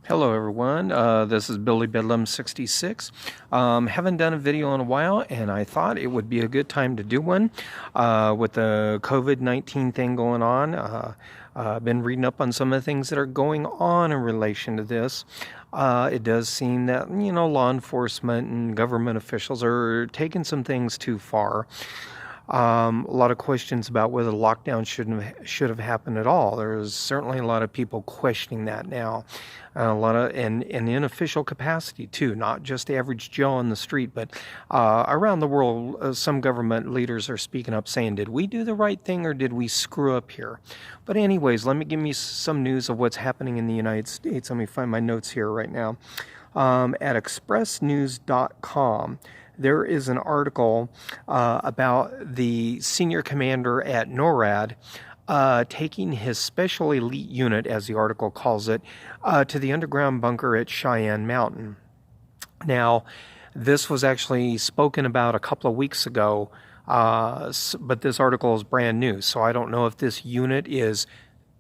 Hello everyone, this is Billy Bedlam 66. Haven't done a video in a while and I thought it would be a good time to do one with the COVID-19 thing going on. I've been reading up on some of the things that are going on in relation to this. It does seem that, law enforcement and government officials are taking some things too far. A lot of questions about whether the lockdown should have happened at all. There's certainly a lot of people questioning that now, and in official capacity too, not just the average Joe on the street, but around the world, some government leaders are speaking up, saying, "Did we do the right thing or did we screw up here?" But anyways, let me give me some news of what's happening in the United States. Let me find my notes here right now. At expressnews.com. There is an article about the senior commander at NORAD taking his special elite unit, as the article calls it, to the underground bunker at Cheyenne Mountain. Now, this was actually spoken about a couple of weeks ago, but this article is brand new, so I don't know if this unit is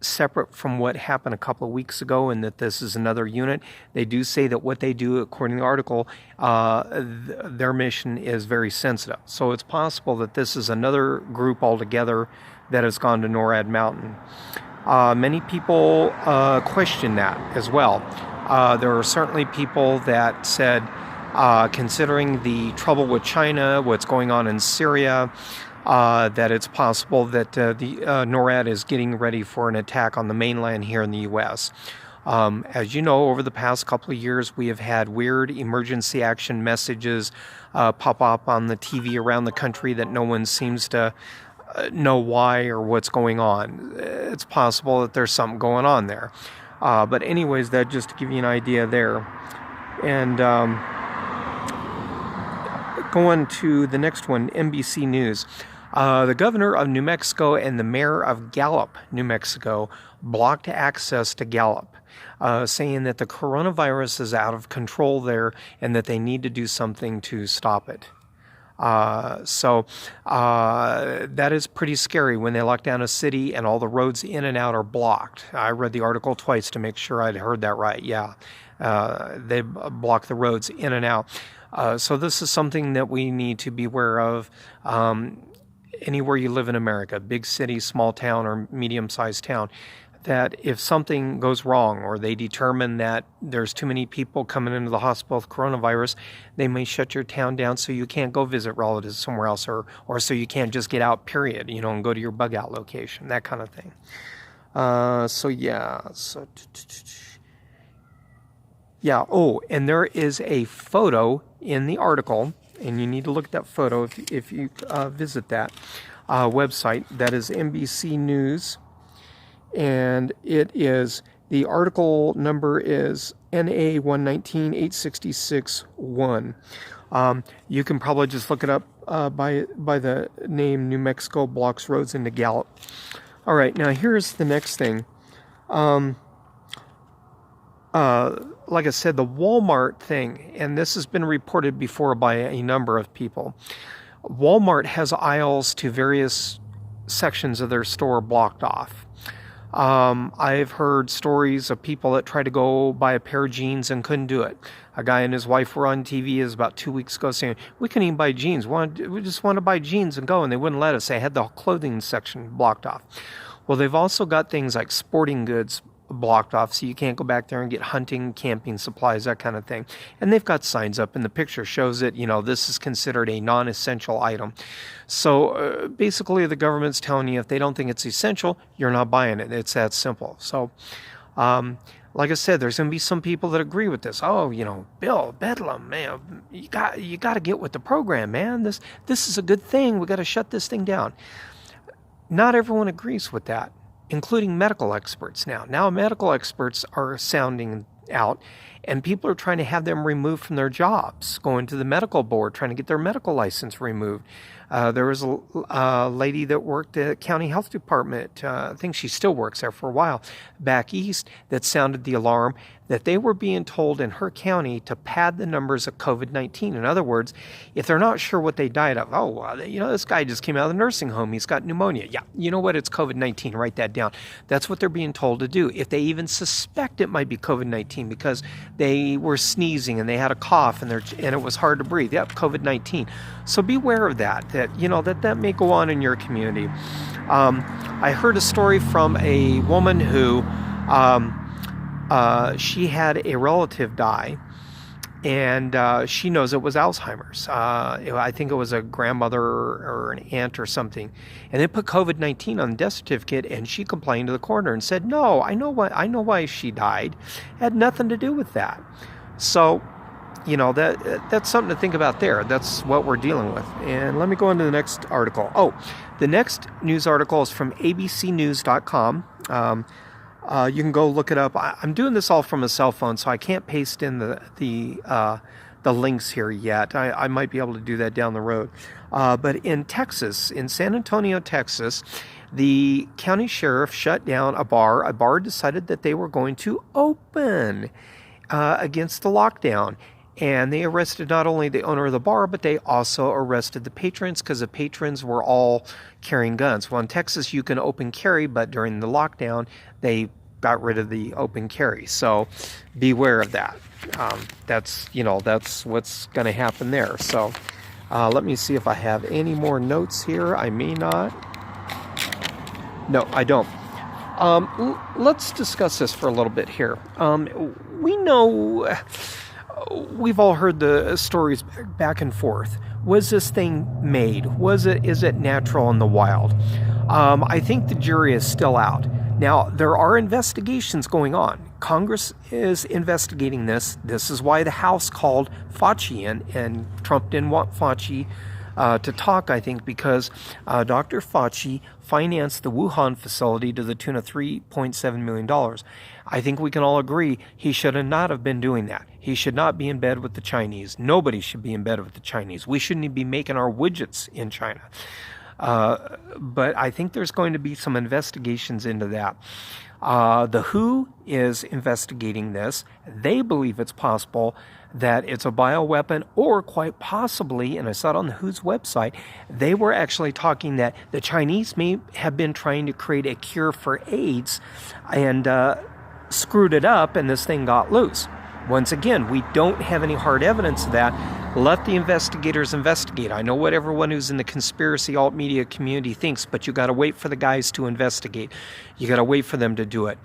separate from what happened a couple of weeks ago and that this is another unit. They do say that what they do, according to the article, their mission is very sensitive. So it's possible that this is another group altogether that has gone to NORAD Mountain. Many people question that as well. There are certainly people that said, considering the trouble with China, what's going on in Syria, that it's possible that the NORAD is getting ready for an attack on the mainland here in the U.S. As you know, over the past couple of years, we have had weird emergency action messages pop up on the TV around the country that no one seems to know why or what's going on. It's possible that there's something going on there. But anyways, that just to give you an idea there. And going to the next one, NBC News. The governor of New Mexico and the mayor of Gallup, New Mexico, blocked access to Gallup, saying that the coronavirus is out of control there and that they need to do something to stop it. So that is pretty scary when they lock down a city and all the roads in and out are blocked. I read the article twice to make sure I'd heard that right. Yeah, they block the roads in and out. So this is something that we need to be aware of. Anywhere you live in America, big city, small town, or medium-sized town, that if something goes wrong or they determine that there's too many people coming into the hospital with coronavirus, they may shut your town down so you can't go visit relatives somewhere else, or so you can't just get out, period, and go to your bug out location, that kind of thing. Yeah, oh, and there is a photo in the article, and you need to look at that photo if you visit that website. That is NBC News, and the article number is NA119-866-1. You can probably just look it up by the name New Mexico blocks roads into Gallup. All right, now here's the next thing. Like I said, the Walmart thing, and this has been reported before by a number of people. Walmart has aisles to various sections of their store blocked off. I've heard stories of people that tried to go buy a pair of jeans and couldn't do it. A guy and his wife were on TV about 2 weeks ago saying, "We couldn't even buy jeans. We just want to buy jeans and go," and they wouldn't let us. They had the clothing section blocked off. Well, they've also got things like sporting goods blocked off, so you can't go back there and get hunting, camping supplies, that kind of thing. And they've got signs up, and the picture shows that, this is considered a non-essential item. So basically the government's telling you if they don't think it's essential, you're not buying it. It's that simple. So like I said, there's going to be some people that agree with this. Oh, Bill Bedlam, man, you got to get with the program, man. This is a good thing. We got to shut this thing down. Not everyone agrees with that, including medical experts now. Now medical experts are sounding out and people are trying to have them removed from their jobs, going to the medical board, trying to get their medical license removed. There was a lady that worked at county health department, I think she still works there for a while, back east, that sounded the alarm that they were being told in her county to pad the numbers of COVID-19. In other words, if they're not sure what they died of, this guy just came out of the nursing home, he's got pneumonia. Yeah, you know what, it's COVID-19, write that down. That's what they're being told to do. If they even suspect it might be COVID-19 because they were sneezing and they had a cough and it was hard to breathe, yep, COVID-19. So beware of that may go on in your community. I heard a story from a woman who she had a relative die, and she knows it was Alzheimer's. I think it was a grandmother or an aunt or something, and they put COVID-19 on the death certificate, and she complained to the coroner and said, "No, I know why she died. It had nothing to do with that." So, that's something to think about there. That's what we're dealing with. And let me go into the next article. The next news article is from abcnews.com. You can go look it up. I'm doing this all from a cell phone, so I can't paste in the links here yet. I might be able to do that down the road. But in Texas, in San Antonio, Texas, the county sheriff shut down a bar. A bar decided that they were going to open against the lockdown. And they arrested not only the owner of the bar, but they also arrested the patrons because the patrons were all carrying guns. Well, in Texas, you can open carry, but during the lockdown, they got rid of the open carry. So beware of that. That's what's going to happen there. So let me see if I have any more notes here. I may not. No, I don't. Let's discuss this for a little bit here. We know... We've all heard the stories back and forth. Was this thing made? Is it natural in the wild? I think the jury is still out. Now, there are investigations going on. Congress is investigating this. This is why the House called Fauci in, and Trump didn't want Fauci to talk, I think, because Dr. Fauci financed the Wuhan facility to the tune of $3.7 million. I think we can all agree he should not have been doing that. He should not be in bed with the Chinese. Nobody should be in bed with the Chinese. We shouldn't be making our widgets in China. But I think there's going to be some investigations into that. The WHO is investigating this. They believe it's possible that it's a bioweapon, or quite possibly, and I saw it on the WHO's website, they were actually talking that the Chinese may have been trying to create a cure for AIDS and screwed it up, and this thing got loose. Once again, we don't have any hard evidence of that. Let the investigators investigate. I know what everyone who's in the conspiracy alt media community thinks, but you got to wait for the guys to investigate. You got to wait for them to do it.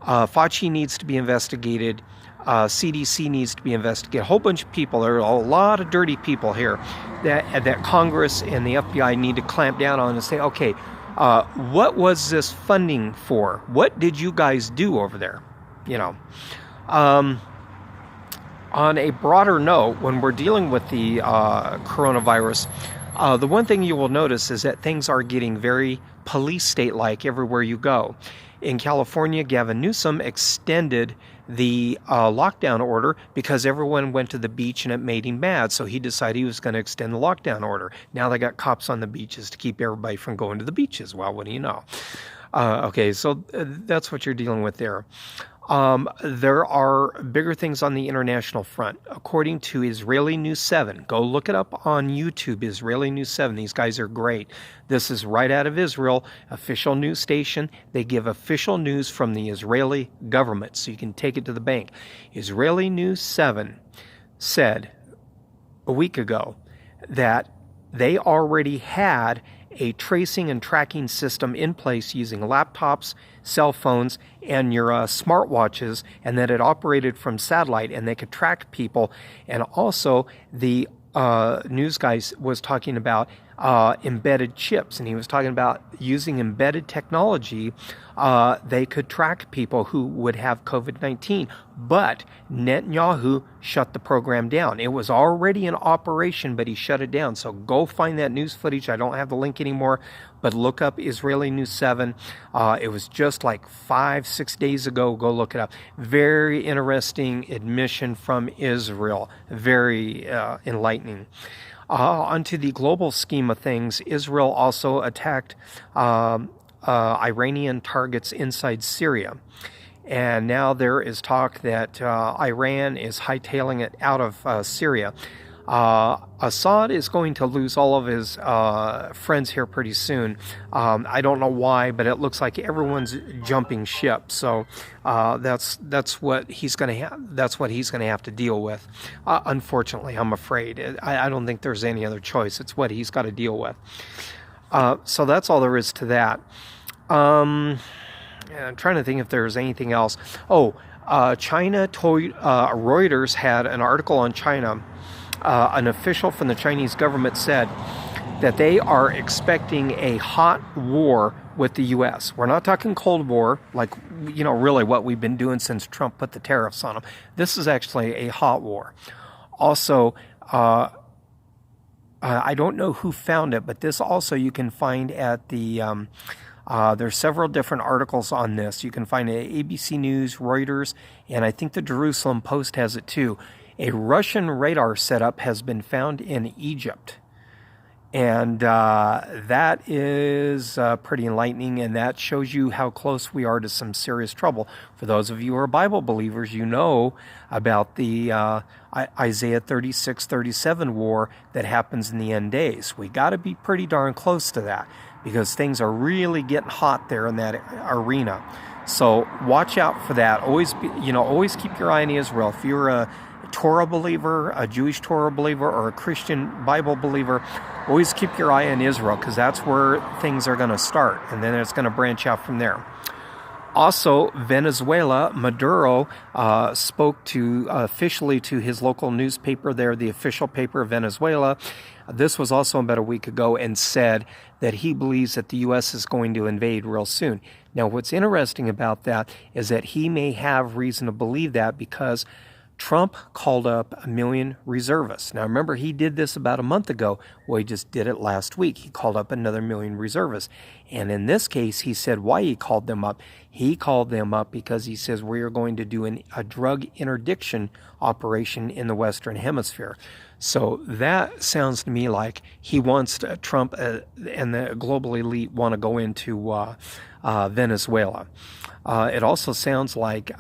Fauci needs to be investigated. CDC needs to be investigated. A whole bunch of people. There are a lot of dirty people here that Congress and the FBI need to clamp down on and say, okay, what was this funding for? What did you guys do over there? On a broader note, when we're dealing with the coronavirus, the one thing you will notice is that things are getting very police state-like everywhere you go. In California, Gavin Newsom extended the lockdown order because everyone went to the beach and it made him mad, so he decided he was going to extend the lockdown order. Now they got cops on the beaches to keep everybody from going to the beaches. Well, what do you know? Okay, so that's what you're dealing with there. There are bigger things on the international front. According to Israeli News 7, go look it up on YouTube, Israeli News 7. These guys are great. This is right out of Israel, official news station. They give official news from the Israeli government, so you can take it to the bank. Israeli News 7 said a week ago that they already had a tracing and tracking system in place using laptops, cell phones, and your smartwatches, and that it operated from satellite and they could track people. And also the news guys was talking about embedded chips, and he was talking about using embedded technology. They could track people who would have COVID-19, but Netanyahu shut the program down. It was already in operation, but he shut it down. So go find that news footage. I don't have the link anymore, but look up Israeli News 7. It was just like 5-6 days ago. Go look it up. Very interesting admission from Israel. Very enlightening. Onto the global scheme of things, Israel also attacked Iranian targets inside Syria. And now there is talk that Iran is hightailing it out of Syria. Assad is going to lose all of his friends here pretty soon. I don't know why, but it looks like everyone's jumping ship. So that's what he's going to have. That's what he's going to have to deal with. Unfortunately, I'm afraid. I don't think there's any other choice. It's what he's got to deal with. So that's all there is to that. I'm trying to think if there's anything else. China told Reuters had an article on China. An official from the Chinese government said that they are expecting a hot war with the U.S. We're not talking Cold War, like, really what we've been doing since Trump put the tariffs on them. This is actually a hot war. Also, I don't know who found it, but this also you can find at the... there's several different articles on this. You can find it at ABC News, Reuters, and I think the Jerusalem Post has it too. A Russian radar setup has been found in Egypt. And that is pretty enlightening, and that shows you how close we are to some serious trouble. For those of you who are Bible believers, you know about the Isaiah 36-37 war that happens in the end days. We got to be pretty darn close to that, because things are really getting hot there in that arena. So watch out for that. Always keep your eye on Israel. If you're a Torah believer, a Jewish Torah believer, or a Christian Bible believer, always keep your eye on Israel, because that's where things are going to start, and then it's going to branch out from there. Also, Venezuela, Maduro spoke officially to his local newspaper there, the official paper of Venezuela. This was also about a week ago, and said that he believes that the U.S. is going to invade real soon. Now, what's interesting about that is that he may have reason to believe that because Trump called up 1 million reservists. Now, remember, he did this about a month ago. Well, he just did it last week. He called up another 1 million reservists. And in this case, he said why he called them up. He called them up because he says we are going to do a drug interdiction operation in the Western Hemisphere. So that sounds to me like he wants Trump and the global elite want to go into Venezuela. It also sounds like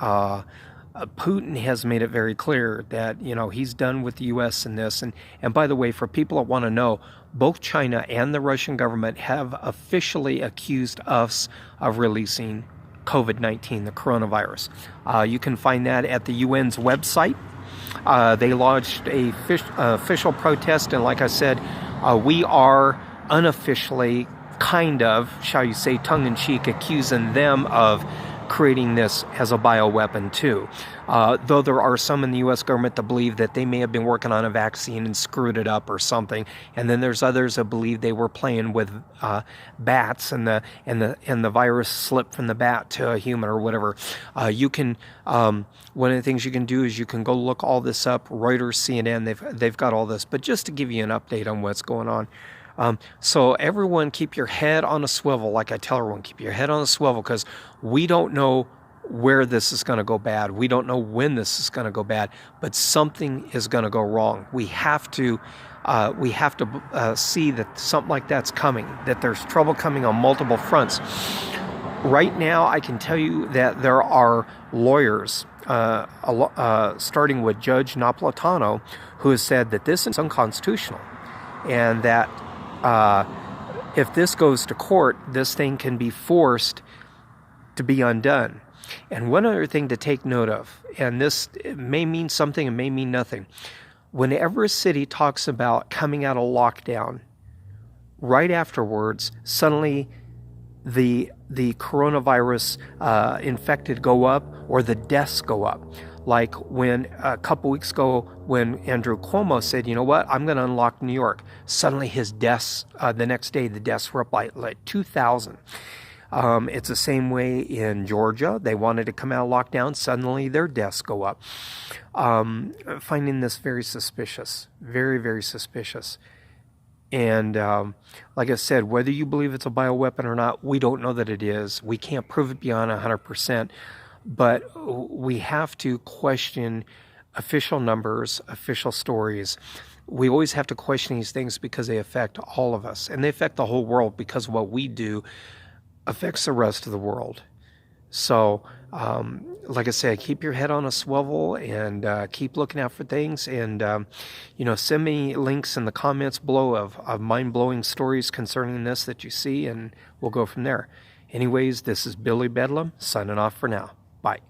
Putin has made it very clear that, he's done with the U.S. in this. And by the way, for people that want to know, both China and the Russian government have officially accused us of releasing COVID-19, the coronavirus. You can find that at the UN's website. They launched a official protest, and like I said, we are unofficially, kind of, shall you say, tongue-in-cheek, accusing them of creating this as a bioweapon too. Though there are some in the U.S. government that believe that they may have been working on a vaccine and screwed it up or something, and then there's others that believe they were playing with bats and the virus slipped from the bat to a human or whatever. You can one of the things you can do is you can go look all this up. Reuters, CNN, they've got all this. But just to give you an update on what's going on. So everyone keep your head on a swivel, like I tell everyone, keep your head on a swivel, because we don't know where this is going to go bad. We don't know when this is going to go bad, but something is going to go wrong. We have to see that something like that's coming, that there's trouble coming on multiple fronts. Right now, I can tell you that there are lawyers, starting with Judge Napolitano, who has said that this is unconstitutional, and that if this goes to court, this thing can be forced to be undone. And one other thing to take note of, and this may mean something and may mean nothing. Whenever a city talks about coming out of lockdown, right afterwards, suddenly the coronavirus infected go up or the deaths go up. Like when a couple weeks ago, when Andrew Cuomo said, you know what, I'm going to unlock New York, suddenly his deaths, the next day, the deaths were up like 2,000. It's the same way in Georgia. They wanted to come out of lockdown. Suddenly their deaths go up. Finding this very suspicious, very, very suspicious. And like I said, whether you believe it's a bioweapon or not, we don't know that it is. We can't prove it beyond 100%. But we have to question official numbers, official stories. We always have to question these things because they affect all of us. And they affect the whole world because what we do affects the rest of the world. So, like I said, keep your head on a swivel and keep looking out for things. And, send me links in the comments below of mind-blowing stories concerning this that you see, and we'll go from there. Anyways, this is Billy Bedlam signing off for now. Bye.